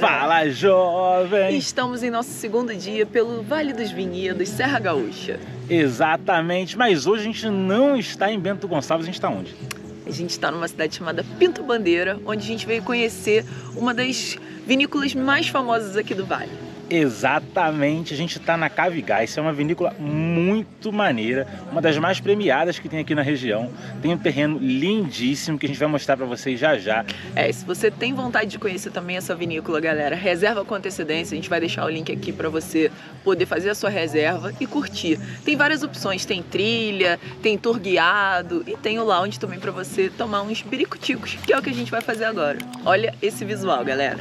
galera! Fala, jovem! Estamos em nosso segundo dia pelo Vale dos Vinhedos, Serra Gaúcha. Exatamente, mas hoje a gente não está em Bento Gonçalves, a gente está onde? A gente está numa cidade chamada Pinto Bandeira, onde a gente veio conhecer uma das vinícolas mais famosas aqui do Vale. Exatamente, a gente está na Cavigás, é uma vinícola muito maneira, uma das mais premiadas que tem aqui na região. Tem um terreno lindíssimo que a gente vai mostrar para vocês já já. Se você tem vontade de conhecer também essa vinícola, galera, reserva com antecedência, a gente vai deixar o link aqui para você poder fazer a sua reserva e curtir. Tem várias opções, tem trilha, tem tour guiado e tem o lounge também para você tomar uns biricuticos, que é o que a gente vai fazer agora. Olha esse visual, galera.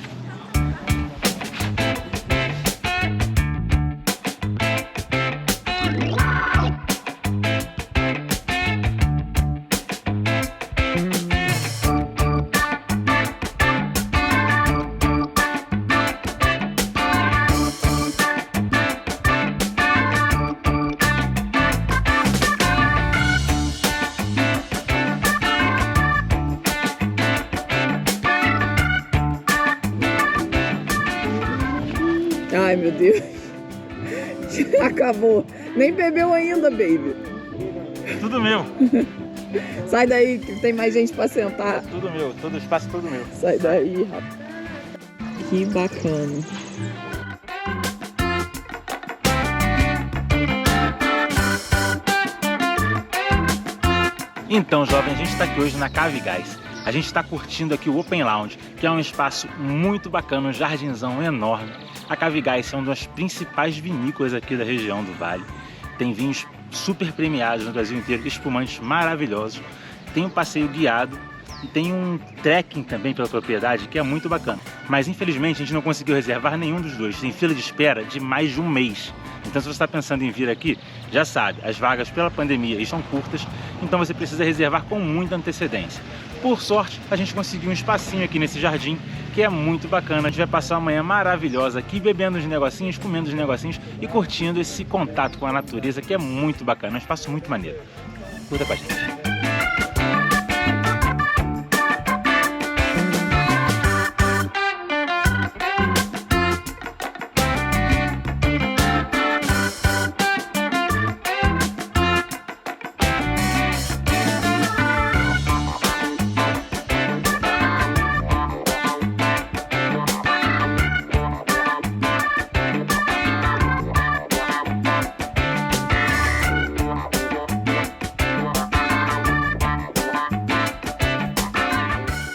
Ai, meu Deus. Acabou. Nem bebeu ainda, baby. Tudo meu. Sai daí que tem mais gente pra sentar. Tudo meu, todo espaço todo meu. Sai daí, rapaz. Que bacana. Então, jovem, a gente está aqui hoje na Cavigás. A gente está curtindo aqui o Open Lounge, que é um espaço muito bacana, um jardinzão enorme. A Cavigás é uma das principais vinícolas aqui da região do Vale. Tem vinhos super premiados no Brasil inteiro, espumantes maravilhosos. Tem um passeio guiado e tem um trekking também pela propriedade, que é muito bacana. Mas infelizmente a gente não conseguiu reservar nenhum dos dois. Tem fila de espera de mais de um mês. Então se você está pensando em vir aqui, já sabe, as vagas pela pandemia estão curtas, então você precisa reservar com muita antecedência. Por sorte, a gente conseguiu um espacinho aqui nesse jardim, que é muito bacana. A gente vai passar uma manhã maravilhosa aqui, bebendo os negocinhos, comendo os negocinhos e curtindo esse contato com a natureza, que é muito bacana, é um espaço muito maneiro. Curta com a gente.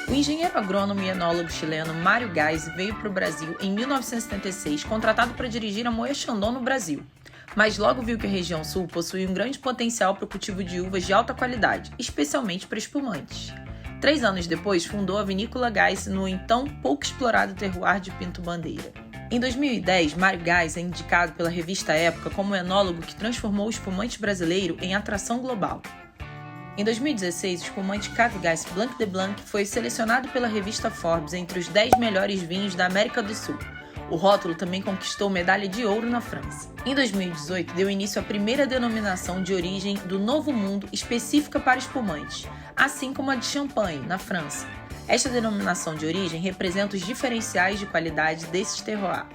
O engenheiro agrônomo e enólogo chileno Mário Gais veio para o Brasil em 1976, contratado para dirigir a Moët Chandon no Brasil. Mas logo viu que a região sul possuía um grande potencial para o cultivo de uvas de alta qualidade, especialmente para espumantes. 3 anos depois, fundou a Vinícola Gais no então pouco explorado terroir de Pinto Bandeira. Em 2010, Mário Gais é indicado pela revista Época como o enólogo que transformou o espumante brasileiro em atração global. Em 2016, o espumante Cavigás Blanc de Blanc foi selecionado pela revista Forbes entre os 10 melhores vinhos da América do Sul. O rótulo também conquistou medalha de ouro na França. Em 2018, deu início à primeira denominação de origem do Novo Mundo específica para espumantes, assim como a de Champagne, na França. Esta denominação de origem representa os diferenciais de qualidade desses terroirs.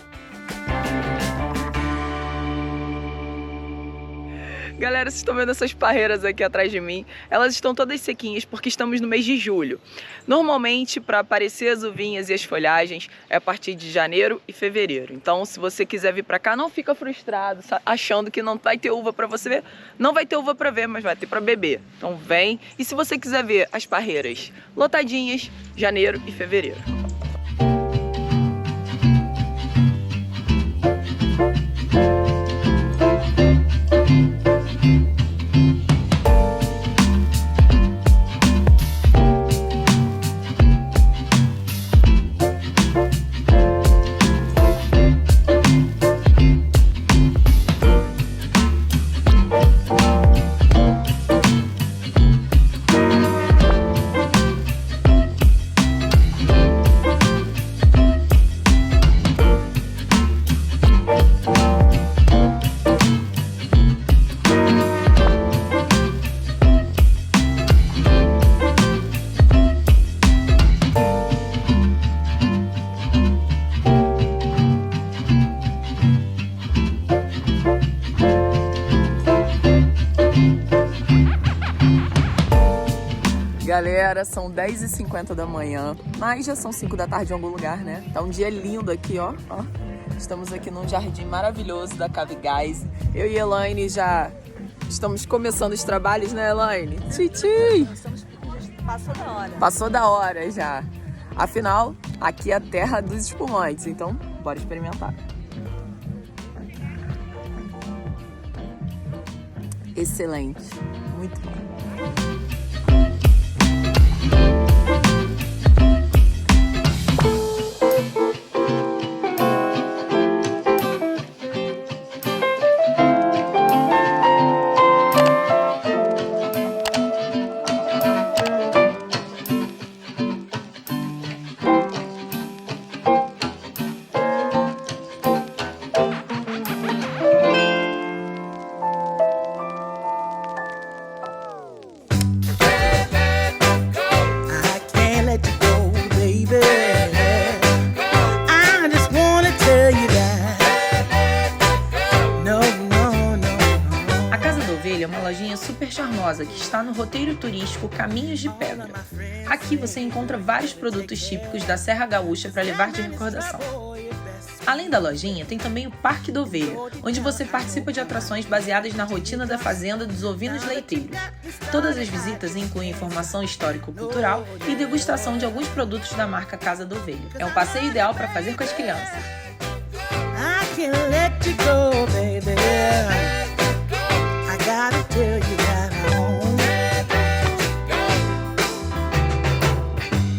Galera, vocês estão vendo essas parreiras aqui atrás de mim? Elas estão todas sequinhas porque estamos no mês de julho. Normalmente, para aparecer as uvinhas e as folhagens, é a partir de janeiro e fevereiro. Então, se você quiser vir para cá, não fica frustrado, achando que não vai ter uva para você ver. Não vai ter uva para ver, mas vai ter para beber. Então, vem. E se você quiser ver as parreiras lotadinhas, janeiro e fevereiro. Galera, são 10h50 da manhã, mas já são 5 da tarde em algum lugar, né? Tá um dia lindo aqui, ó. Estamos aqui num jardim maravilhoso da Cave Guys. Eu e Elaine já estamos começando os trabalhos, né, Elaine? Tchim! Passou da hora. Passou da hora já. Afinal, aqui é a terra dos espumantes, então bora experimentar. Excelente, muito bom. É uma lojinha super charmosa que está no roteiro turístico Caminhos de Pedra. Aqui você encontra vários produtos típicos da Serra Gaúcha para levar de recordação. Além da lojinha, tem também o Parque da Ovelha, onde você participa de atrações baseadas na rotina da fazenda dos ovinos leiteiros. Todas as visitas incluem informação histórico-cultural e degustação de alguns produtos da marca Casa da Ovelha. É um passeio ideal para fazer com as crianças. Gotta tell you that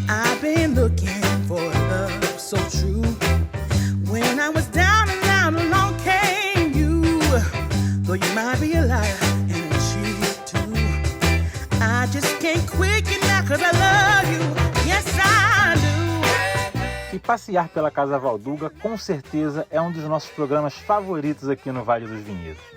I've been looking for love so true. When I was down and out, along came you. Though you might be a liar and a cheat too, I just can't quit you now 'cause I love you. Yes, I do. E passear pela Casa Valduga, com certeza, é um dos nossos programas favoritos aqui no Vale dos Vinhedos.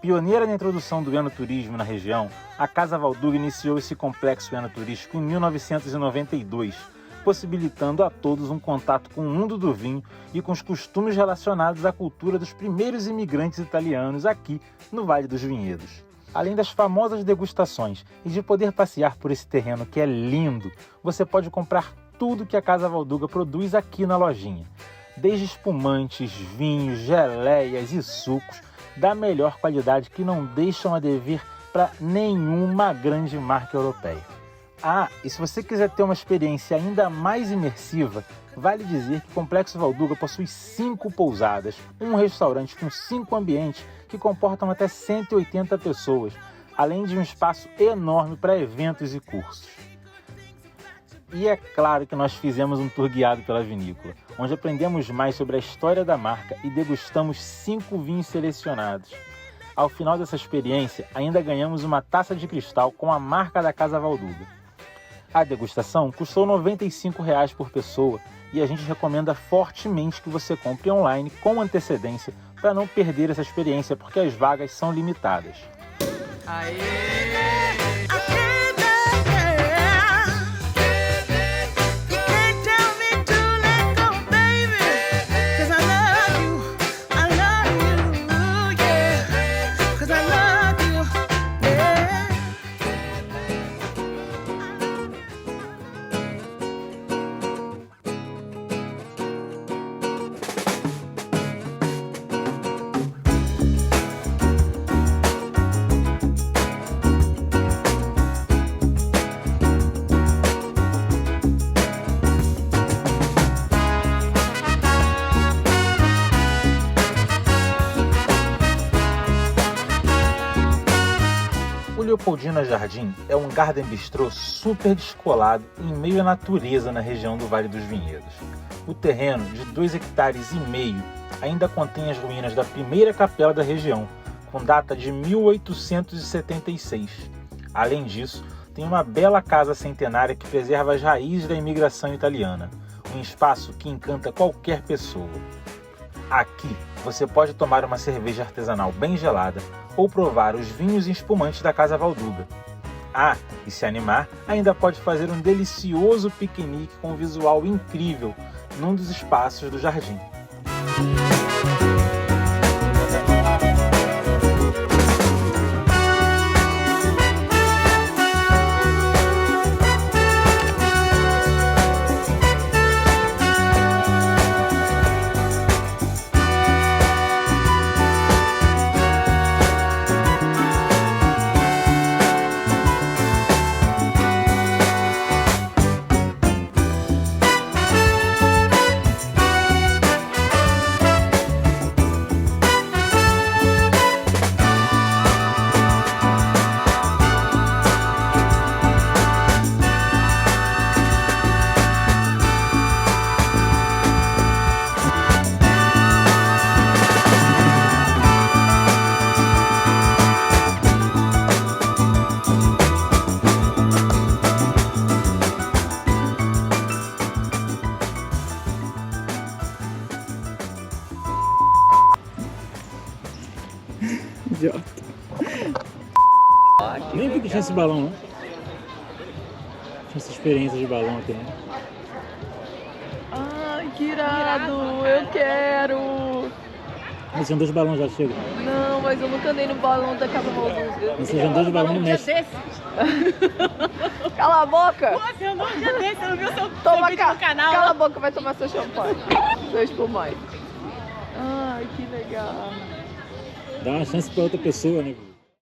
Pioneira na introdução do enoturismo na região, a Casa Valduga iniciou esse complexo enoturístico em 1992, possibilitando a todos um contato com o mundo do vinho e com os costumes relacionados à cultura dos primeiros imigrantes italianos aqui no Vale dos Vinhedos. Além das famosas degustações e de poder passear por esse terreno que é lindo, você pode comprar tudo que a Casa Valduga produz aqui na lojinha. Desde espumantes, vinhos, geleias e sucos, da melhor qualidade que não deixam a dever para nenhuma grande marca europeia. E se você quiser ter uma experiência ainda mais imersiva, vale dizer que o Complexo Valduga possui 5 pousadas, um restaurante com 5 ambientes que comportam até 180 pessoas, além de um espaço enorme para eventos e cursos. E é claro que nós fizemos um tour guiado pela vinícola, onde aprendemos mais sobre a história da marca e degustamos 5 vinhos selecionados. Ao final dessa experiência, ainda ganhamos uma taça de cristal com a marca da Casa Valduga. A degustação custou R$ 95 por pessoa e a gente recomenda fortemente que você compre online com antecedência para não perder essa experiência, porque as vagas são limitadas. O Leopoldina Jardim é um garden bistrô super descolado em meio à natureza na região do Vale dos Vinhedos. O terreno, de 2,5 hectares, ainda contém as ruínas da primeira capela da região, com data de 1876. Além disso, tem uma bela casa centenária que preserva as raízes da imigração italiana, um espaço que encanta qualquer pessoa. Aqui, você pode tomar uma cerveja artesanal bem gelada ou provar os vinhos e espumantes da Casa Valduga. E se animar, ainda pode fazer um delicioso piquenique com um visual incrível num dos espaços do jardim. Idiota. Nem vi que tinha esse balão, não. Tinha essa experiência de balão aqui, né? Ai, que irado! Eu quero! Mas tinha 2 balões já, chega. Não, mas eu nunca andei no balão da Casa Maldusa. Você já andou de balão no México. Cala a boca! Você andou um dia desse, você não viu seu Toma no canal? Cala a boca, vai tomar seu champanhe. Seu espumante. Ai, que legal. Dá uma chance pra outra pessoa, né?